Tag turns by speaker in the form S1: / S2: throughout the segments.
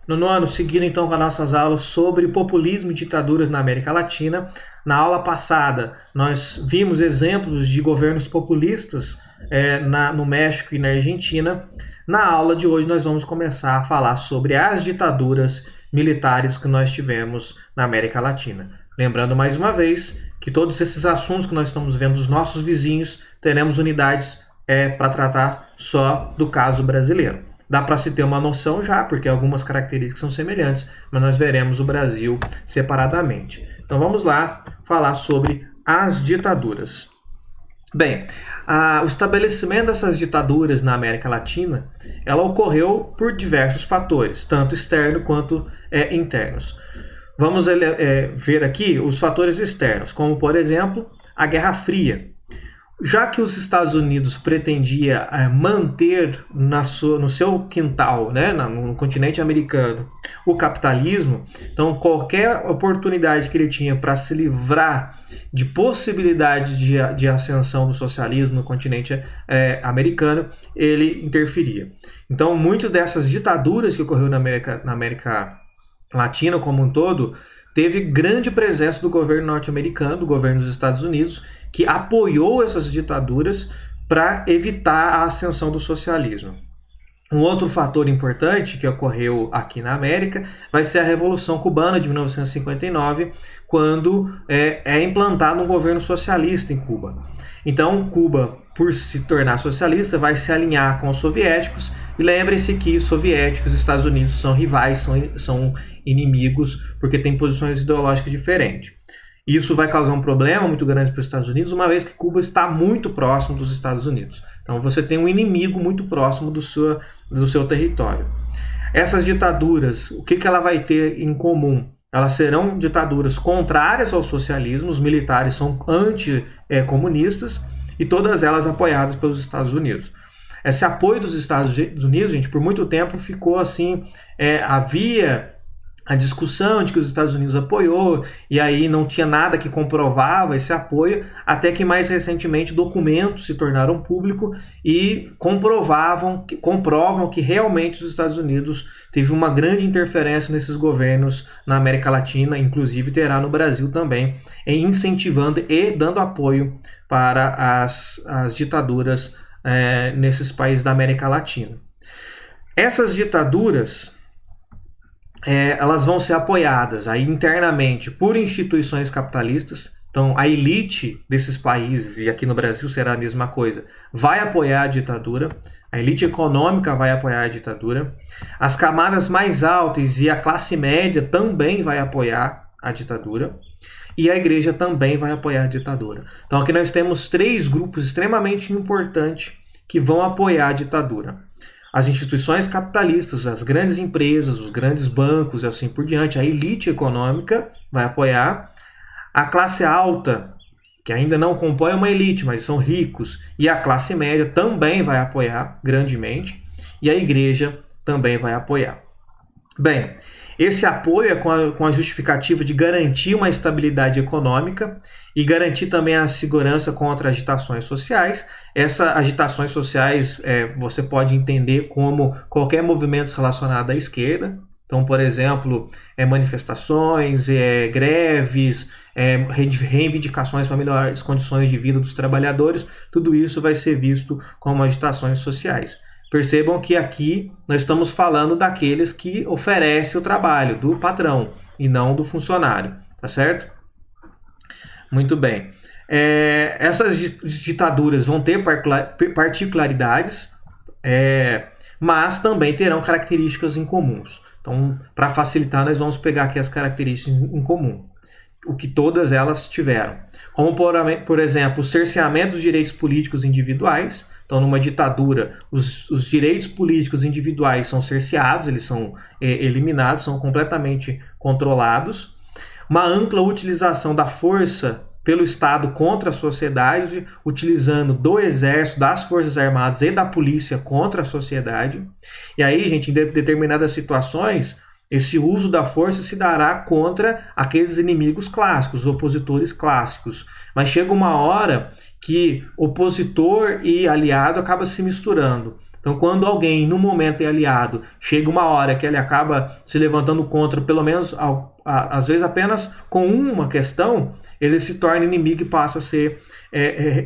S1: Nono ano, seguindo então com as nossas aulas sobre populismo e ditaduras na América Latina. Na aula passada, nós vimos exemplos de governos populistas no México e na Argentina. Na aula de hoje, nós vamos começar a falar sobre as ditaduras militares que nós tivemos na América Latina. Lembrando mais uma vez que todos esses assuntos que nós estamos vendo dos nossos vizinhos, teremos unidades para tratar só do caso brasileiro. Dá para se ter uma noção já, porque algumas características são semelhantes, mas nós veremos o Brasil separadamente. Então vamos lá falar sobre as ditaduras. Bem, o estabelecimento dessas ditaduras na América Latina, ela ocorreu por diversos fatores, tanto externos quanto internos. Vamos ver aqui os fatores externos, como por exemplo, a Guerra Fria. Já que os Estados Unidos pretendia manter no seu quintal, né, no continente americano, o capitalismo, então qualquer oportunidade que ele tinha para se livrar de possibilidade de ascensão do socialismo no continente americano, ele interferia. Então, muitas dessas ditaduras que ocorreram na América Latina como um todo, teve grande presença do governo norte-americano, do governo dos Estados Unidos, que apoiou essas ditaduras para evitar a ascensão do socialismo. Um outro fator importante que ocorreu aqui na América vai ser a Revolução Cubana de 1959, quando é implantado um governo socialista em Cuba. Então, Cuba, por se tornar socialista, vai se alinhar com os soviéticos. E lembrem-se que soviéticos e Estados Unidos são rivais, são inimigos, porque têm posições ideológicas diferentes. Isso vai causar um problema muito grande para os Estados Unidos, uma vez que Cuba está muito próximo dos Estados Unidos. Então você tem um inimigo muito próximo do seu território. Essas ditaduras, o que ela vai ter em comum? Elas serão ditaduras contrárias ao socialismo, os militares são anticomunistas e todas elas apoiadas pelos Estados Unidos. Esse apoio dos Estados Unidos, gente, por muito tempo ficou assim, havia a discussão de que os Estados Unidos apoiou, e aí não tinha nada que comprovava esse apoio, até que mais recentemente documentos se tornaram públicos e comprovam que realmente os Estados Unidos teve uma grande interferência nesses governos na América Latina, inclusive terá no Brasil também, incentivando e dando apoio para as ditaduras nesses países da América Latina. Essas ditaduras elas vão ser apoiadas aí internamente por instituições capitalistas. Então, a elite desses países, e aqui no Brasil será a mesma coisa, vai apoiar a ditadura. A elite econômica vai apoiar a ditadura. As camadas mais altas e a classe média também vai apoiar a ditadura. E a igreja também vai apoiar a ditadura. Então, aqui nós temos 3 grupos extremamente importantes que vão apoiar a ditadura. As instituições capitalistas, as grandes empresas, os grandes bancos e assim por diante, a elite econômica vai apoiar, a classe alta, que ainda não compõe uma elite, mas são ricos, e a classe média também vai apoiar grandemente, e a igreja também vai apoiar. Bem, esse apoio é com a justificativa de garantir uma estabilidade econômica e garantir também a segurança contra agitações sociais. Essas agitações sociais você pode entender como qualquer movimento relacionado à esquerda. Então, por exemplo, manifestações, greves, reivindicações para melhorar as condições de vida dos trabalhadores, tudo isso vai ser visto como agitações sociais. Percebam que aqui nós estamos falando daqueles que oferecem o trabalho, do patrão, e não do funcionário, tá certo? Muito bem. Essas ditaduras vão ter particularidades, mas também terão características em comuns. Então, para facilitar, nós vamos pegar aqui as características em comum, o que todas elas tiveram. Como, por exemplo, o cerceamento dos direitos políticos individuais. Então, numa ditadura, os direitos políticos individuais são cerceados, eles são eliminados, são completamente controlados. Uma ampla utilização da força pelo Estado contra a sociedade, utilizando do Exército, das Forças Armadas e da Polícia contra a sociedade. E aí, gente, em determinadas situações, esse uso da força se dará contra aqueles inimigos clássicos, os opositores clássicos. Mas chega uma hora que opositor e aliado acaba se misturando. Então, quando alguém, no momento, é aliado, chega uma hora que ele acaba se levantando contra, pelo menos, às vezes apenas com uma questão, ele se torna inimigo e passa a ser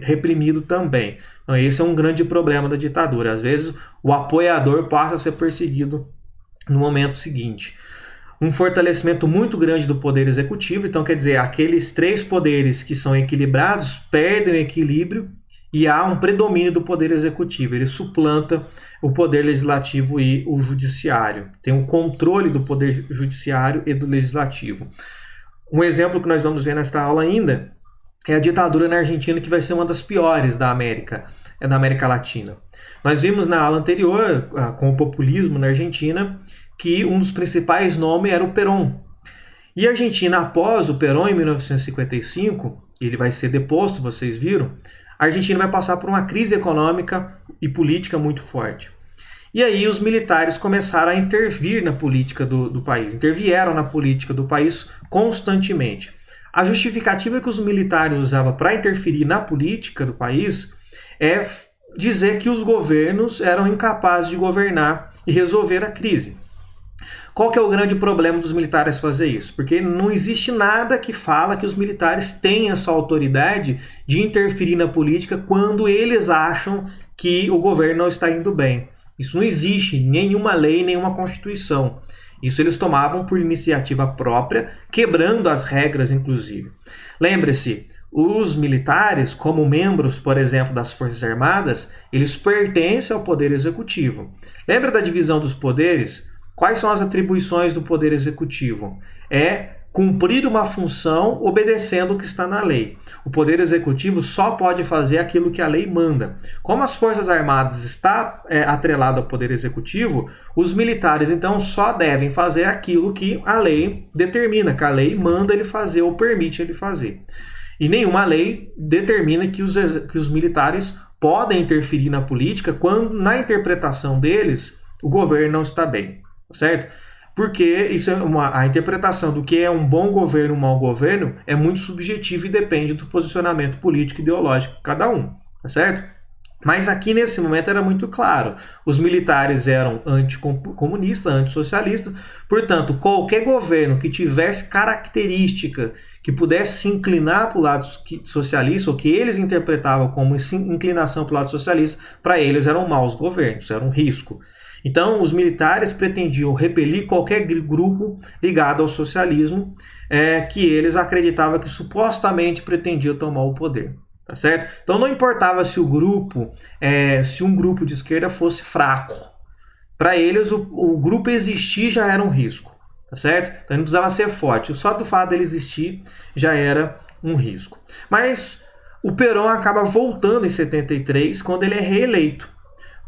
S1: reprimido também. Então, esse é um grande problema da ditadura. Às vezes, o apoiador passa a ser perseguido no momento seguinte. Um fortalecimento muito grande do poder executivo, então quer dizer, aqueles três poderes que são equilibrados perdem o equilíbrio e há um predomínio do poder executivo, ele suplanta o poder legislativo e o judiciário, tem um controle do poder judiciário e do legislativo. Um exemplo que nós vamos ver nesta aula ainda é a ditadura na Argentina, que vai ser uma das piores da América Latina. Nós vimos na aula anterior, com o populismo na Argentina, que um dos principais nomes era o Perón. E a Argentina, após o Perón, em 1955, ele vai ser deposto, vocês viram, a Argentina vai passar por uma crise econômica e política muito forte. E aí os militares começaram a intervir na política do país, intervieram na política do país constantemente. A justificativa que os militares usavam para interferir na política do país é dizer que os governos eram incapazes de governar e resolver a crise. Qual que é o grande problema dos militares fazer isso? Porque não existe nada que fala que os militares têm essa autoridade de interferir na política quando eles acham que o governo não está indo bem. Isso não existe em nenhuma lei, nenhuma constituição. Isso eles tomavam por iniciativa própria, quebrando as regras, inclusive. Lembre-se, os militares, como membros, por exemplo, das Forças Armadas, eles pertencem ao Poder Executivo. Lembra da divisão dos poderes? Quais são as atribuições do Poder Executivo? É cumprir uma função obedecendo o que está na lei. O Poder Executivo só pode fazer aquilo que a lei manda. Como as Forças Armadas está atrelado ao Poder Executivo, os militares então só devem fazer aquilo que a lei determina, que a lei manda ele fazer ou permite ele fazer. E nenhuma lei determina que os militares podem interferir na política quando, na interpretação deles, o governo não está bem. Certo? Porque isso a interpretação do que é um bom governo, um mau governo, é muito subjetiva e depende do posicionamento político e ideológico de cada um, tá certo? Mas aqui nesse momento era muito claro, os militares eram anticomunistas, antissocialistas, portanto, qualquer governo que tivesse característica que pudesse se inclinar para o lado socialista, ou que eles interpretavam como inclinação para o lado socialista, para eles eram maus governos, era um risco. Então, os militares pretendiam repelir qualquer grupo ligado ao socialismo que eles acreditavam que supostamente pretendia tomar o poder. Tá certo? Então, não importava se se um grupo de esquerda fosse fraco. Para eles, o grupo existir já era um risco. Tá certo? Então, ele não precisava ser forte. Só do fato dele existir já era um risco. Mas o Perón acaba voltando em 73, quando ele é reeleito.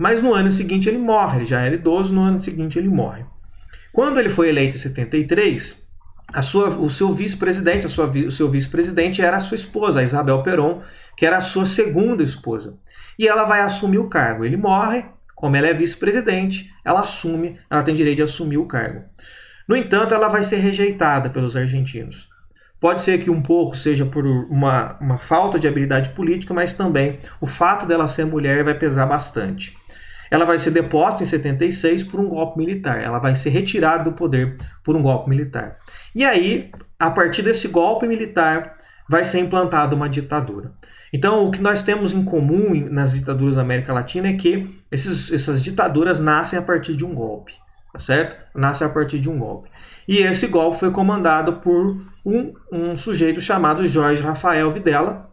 S1: Mas no ano seguinte ele morre, ele já era idoso, no ano seguinte ele morre. Quando ele foi eleito em 73, o seu vice-presidente era a sua esposa, a Isabel Perón, que era a sua segunda esposa. E ela vai assumir o cargo. Ele morre, como ela é vice-presidente, ela tem direito de assumir o cargo. No entanto, ela vai ser rejeitada pelos argentinos. Pode ser que um pouco seja por uma falta de habilidade política, mas também o fato dela ser mulher vai pesar bastante. Ela vai ser deposta em 76 por um golpe militar. Ela vai ser retirada do poder por um golpe militar. E aí, a partir desse golpe militar, vai ser implantada uma ditadura. Então, o que nós temos em comum nas ditaduras da América Latina é que essas ditaduras nascem a partir de um golpe. Tá certo? Nasce a partir de um golpe. E esse golpe foi comandado por um sujeito chamado Jorge Rafael Videla.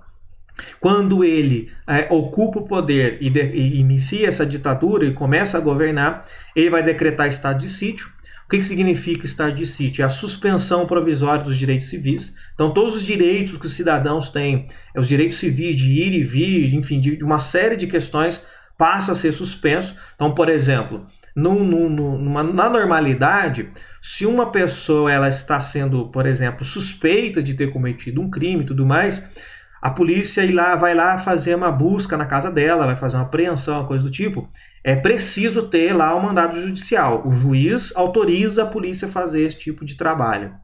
S1: Quando ele ocupa o poder e inicia essa ditadura e começa a governar, ele vai decretar estado de sítio. O que significa estado de sítio? É a suspensão provisória dos direitos civis. Então, todos os direitos que os cidadãos têm, os direitos civis de ir e vir, enfim, de uma série de questões, passa a ser suspenso. Então, por exemplo, na normalidade, se uma pessoa ela está sendo, por exemplo, suspeita de ter cometido um crime e tudo mais, a polícia vai lá fazer uma busca na casa dela, vai fazer uma apreensão, coisa do tipo. É preciso ter lá um mandado judicial. O juiz autoriza a polícia a fazer esse tipo de trabalho.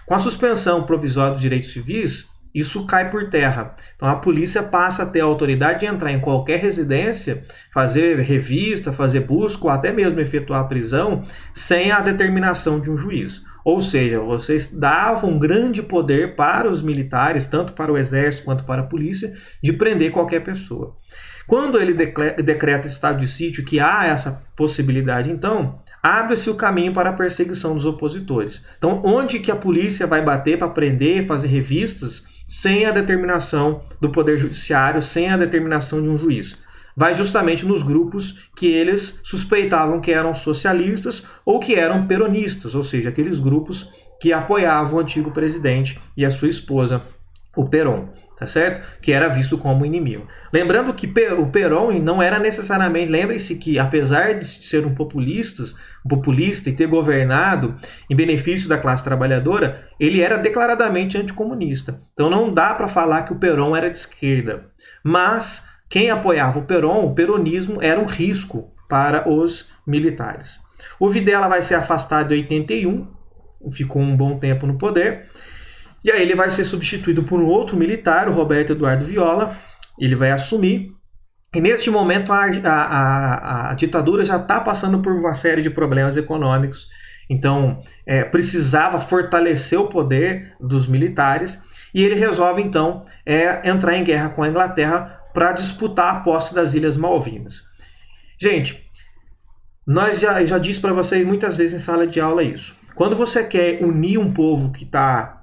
S1: Com a suspensão provisória dos direitos civis, isso cai por terra. Então a polícia passa a ter a autoridade de entrar em qualquer residência, fazer revista, fazer busca ou até mesmo efetuar a prisão sem a determinação de um juiz. Ou seja, vocês davam um grande poder para os militares, tanto para o exército quanto para a polícia, de prender qualquer pessoa. Quando ele decreta estado de sítio, que há essa possibilidade, então, abre-se o caminho para a perseguição dos opositores. Então, onde que a polícia vai bater para prender, fazer revistas, sem a determinação do Poder Judiciário, sem a determinação de um juiz? Vai justamente nos grupos que eles suspeitavam que eram socialistas ou que eram peronistas, ou seja, aqueles grupos que apoiavam o antigo presidente e a sua esposa, o Perón. Tá certo? Que era visto como inimigo. Lembrando que o Perón não era necessariamente, lembrem-se que apesar de ser um populista e ter governado em benefício da classe trabalhadora, ele era declaradamente anticomunista. Então não dá para falar que o Perón era de esquerda. Mas quem apoiava o Perón, o peronismo, era um risco para os militares. O Videla vai ser afastado em 81, ficou um bom tempo no poder. E aí ele vai ser substituído por um outro militar, o Roberto Eduardo Viola. Ele vai assumir. E neste momento a ditadura já está passando por uma série de problemas econômicos. Então precisava fortalecer o poder dos militares. E ele resolve então entrar em guerra com a Inglaterra para disputar a posse das Ilhas Malvinas. Gente, nós já disse para vocês muitas vezes em sala de aula isso. Quando você quer unir um povo que está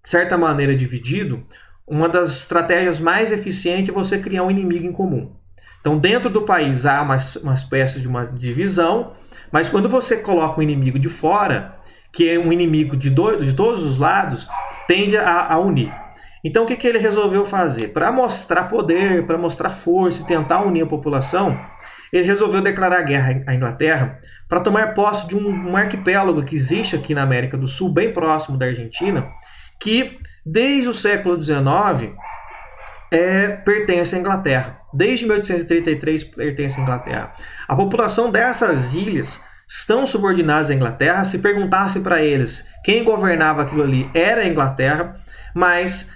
S1: de certa maneira dividido, uma das estratégias mais eficientes é você criar um inimigo em comum. Então, dentro do país há uma espécie de uma divisão, mas quando você coloca um inimigo de fora, que é um inimigo de todos os lados, tende a unir. Então, o que ele resolveu fazer? Para mostrar poder, para mostrar força e tentar unir a população, ele resolveu declarar guerra à Inglaterra para tomar posse de um arquipélago que existe aqui na América do Sul, bem próximo da Argentina, que desde o século XIX pertence à Inglaterra. Desde 1833 pertence à Inglaterra. A população dessas ilhas estão subordinadas à Inglaterra. Se perguntasse para eles quem governava aquilo ali era a Inglaterra, mas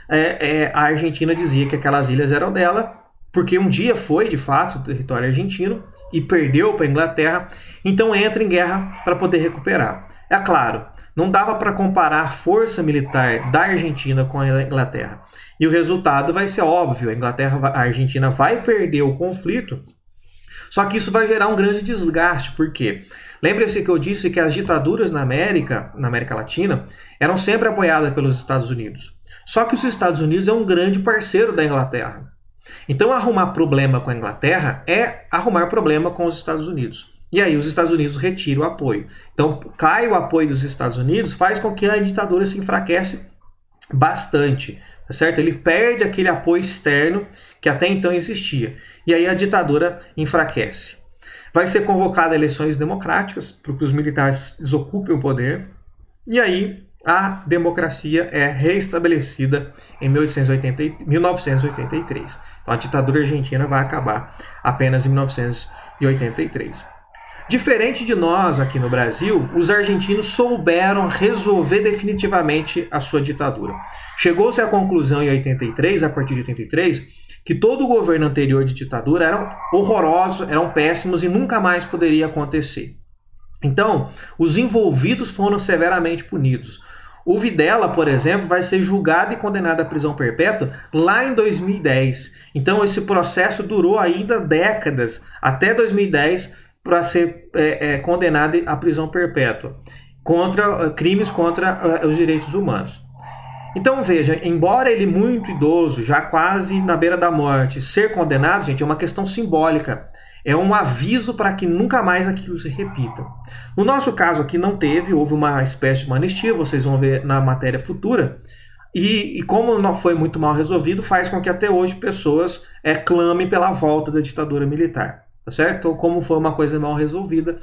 S1: a Argentina dizia que aquelas ilhas eram dela, porque um dia foi de fato território argentino e perdeu para a Inglaterra, então entra em guerra para poder recuperar. É claro, não dava para comparar a força militar da Argentina com a Inglaterra. E o resultado vai ser óbvio, a Argentina vai perder o conflito, só que isso vai gerar um grande desgaste, por quê? Lembre-se que eu disse que as ditaduras na América Latina, eram sempre apoiadas pelos Estados Unidos. Só que os Estados Unidos é um grande parceiro da Inglaterra. Então arrumar problema com a Inglaterra é arrumar problema com os Estados Unidos. E aí os Estados Unidos retiram o apoio. Então cai o apoio dos Estados Unidos, faz com que a ditadura se enfraquece bastante. Tá certo? Ele perde aquele apoio externo que até então existia. E aí a ditadura enfraquece. Vai ser convocada eleições democráticas para que os militares desocupem o poder. E aí a democracia é reestabelecida em 1983. Então a ditadura argentina vai acabar apenas em 1983. Diferente de nós aqui no Brasil, os argentinos souberam resolver definitivamente a sua ditadura. Chegou-se à conclusão em 83, a partir de 83, que todo o governo anterior de ditadura eram horrorosos, eram péssimos e nunca mais poderia acontecer. Então, os envolvidos foram severamente punidos. O Videla, por exemplo, vai ser julgado e condenado à prisão perpétua lá em 2010. Então, esse processo durou ainda décadas, até 2010, para ser condenado à prisão perpétua, contra crimes contra os direitos humanos. Então veja, embora ele muito idoso, já quase na beira da morte, ser condenado, gente, é uma questão simbólica. É um aviso para que nunca mais aquilo se repita. No nosso caso aqui não teve, houve uma espécie de uma anistia, vocês vão ver na matéria futura, e como não foi muito mal resolvido, faz com que até hoje pessoas clamem pela volta da ditadura militar. Tá certo? Então, como foi uma coisa mal resolvida,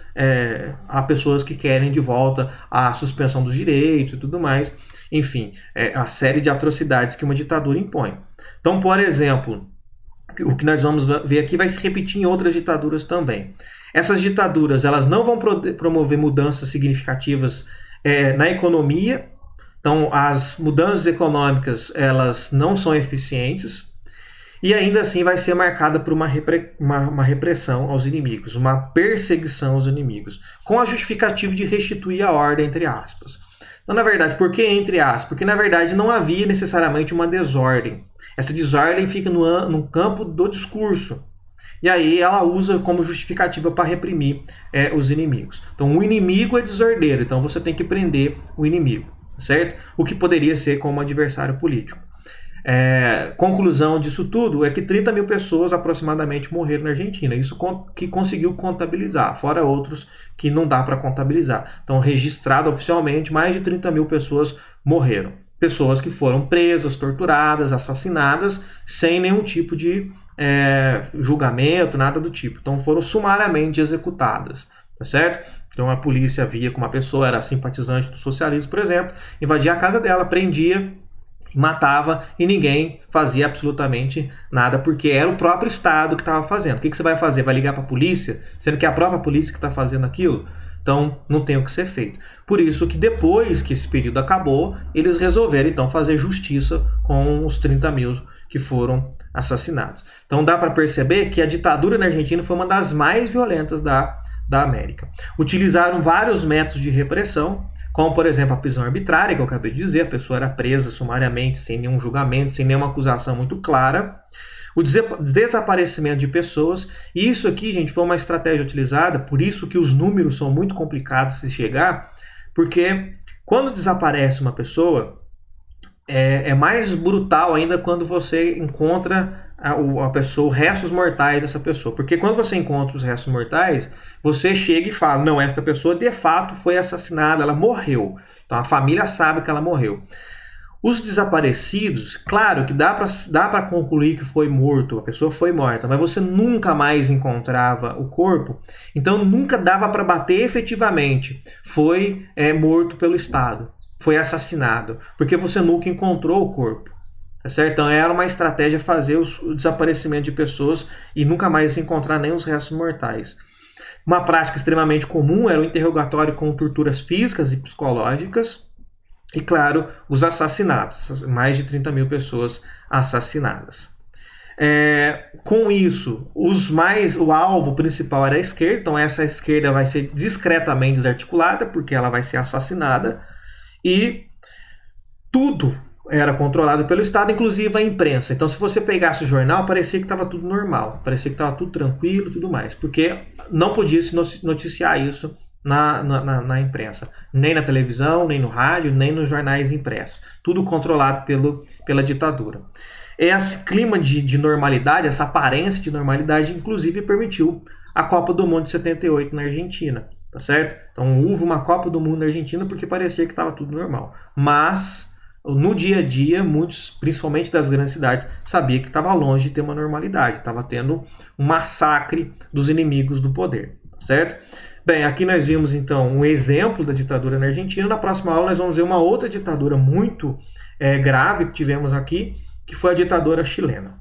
S1: há pessoas que querem de volta a suspensão dos direitos e tudo mais. Enfim, a série de atrocidades que uma ditadura impõe. Então, por exemplo, o que nós vamos ver aqui vai se repetir em outras ditaduras também. Essas ditaduras elas não vão promover mudanças significativas na economia, Então, as mudanças econômicas, elas não são eficientes e ainda assim vai ser marcada por uma repressão aos inimigos, uma perseguição aos inimigos, com a justificativa de restituir a ordem, entre aspas. Então, na verdade, por que entre aspas? Porque, na verdade, não havia necessariamente uma desordem. Essa desordem fica no campo do discurso. E aí ela usa como justificativa para reprimir os inimigos. Então, o inimigo é desordeiro, então você tem que prender o inimigo, certo? O que poderia ser como adversário político. Conclusão disso tudo é que 30 mil pessoas aproximadamente morreram na Argentina. Isso que conseguiu contabilizar, fora outros que não dá para contabilizar. Então, registrado oficialmente, mais de 30 mil pessoas morreram. Pessoas que foram presas, torturadas, assassinadas, sem nenhum tipo de julgamento, nada do tipo. Então, foram sumariamente executadas, tá certo? Então, a polícia via que uma pessoa era simpatizante do socialismo, por exemplo, invadia a casa dela, prendia, matava e ninguém fazia absolutamente nada, porque era o próprio Estado que estava fazendo. O que você vai fazer? Vai ligar para a polícia? Sendo que é a própria polícia que está fazendo aquilo? Então, não tem o que ser feito. Por isso que depois que esse período acabou, eles resolveram então fazer justiça com os 30 mil que foram assassinados. Então, dá para perceber que a ditadura na Argentina foi uma das mais violentas da América. Utilizaram vários métodos de repressão, como, por exemplo, a prisão arbitrária, que eu acabei de dizer, a pessoa era presa sumariamente, sem nenhum julgamento, sem nenhuma acusação muito clara. O desaparecimento de pessoas, e isso aqui, gente, foi uma estratégia utilizada, por isso que os números são muito complicados de se chegar, porque quando desaparece uma pessoa, é mais brutal ainda quando você encontra a pessoa, os restos mortais dessa pessoa. Porque quando você encontra os restos mortais, você chega e fala, não, esta pessoa de fato foi assassinada, ela morreu. Então a família sabe que ela morreu. Os desaparecidos, claro que dá para concluir que foi morto, a pessoa foi morta, mas você nunca mais encontrava o corpo, então nunca dava para bater efetivamente, foi morto pelo Estado, foi assassinado, porque você nunca encontrou o corpo. Tá certo? Então era uma estratégia fazer o desaparecimento de pessoas e nunca mais encontrar nem os restos mortais. Uma prática extremamente comum era o interrogatório com torturas físicas e psicológicas e, claro, os assassinatos. Mais de 30 mil pessoas assassinadas. Com isso, o alvo principal era a esquerda, então essa esquerda vai ser discretamente desarticulada porque ela vai ser assassinada e tudo era controlado pelo Estado, inclusive a imprensa. Então, se você pegasse o jornal, parecia que estava tudo normal, parecia que estava tudo tranquilo e tudo mais, porque não podia se noticiar isso na imprensa, nem na televisão, nem no rádio, nem nos jornais impressos. Tudo controlado pela ditadura. Esse clima de normalidade, essa aparência de normalidade, inclusive permitiu a Copa do Mundo de 78 na Argentina, tá certo? Então, houve uma Copa do Mundo na Argentina porque parecia que estava tudo normal. Mas no dia a dia, muitos, principalmente das grandes cidades, sabiam que estava longe de ter uma normalidade, estava tendo um massacre dos inimigos do poder, certo? Bem, aqui nós vimos então um exemplo da ditadura na Argentina. Na próxima aula nós vamos ver uma outra ditadura muito grave que tivemos aqui, que foi a ditadura chilena.